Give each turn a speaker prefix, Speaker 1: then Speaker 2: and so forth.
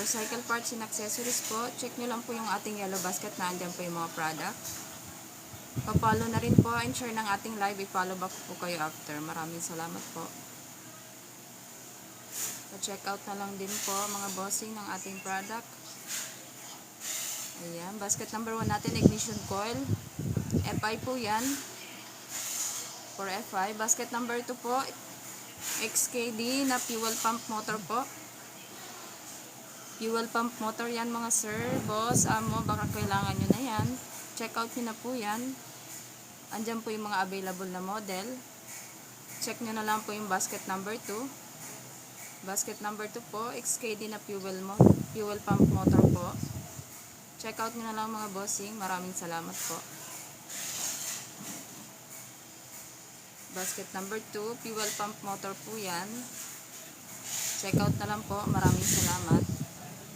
Speaker 1: motorcycle parts and accessories po. Check nyo lang po yung ating yellow basket na andyan po yung mga product. Pa-follow na rin po and share ng ating live. I-follow back po kayo after. Maraming salamat po. Pa-check out na lang din po mga bossing ng ating product. Ayan, basket number 1 natin, ignition coil. FI po yan. For FI. Basket number 2 po, XKD na fuel pump motor po. Fuel pump motor yan mga sir, boss, amo, baka kailangan nyo na yan. Check out nyo na po yan. Andyan po yung mga available na model. Check nyo na lang po yung basket number 2. Basket number 2 po, XKD na fuel pump motor po. Check out nyo na lang mga bossing. Maraming salamat po. Basket number 2, fuel pump motor po yan. Check out na lang po. Maraming salamat.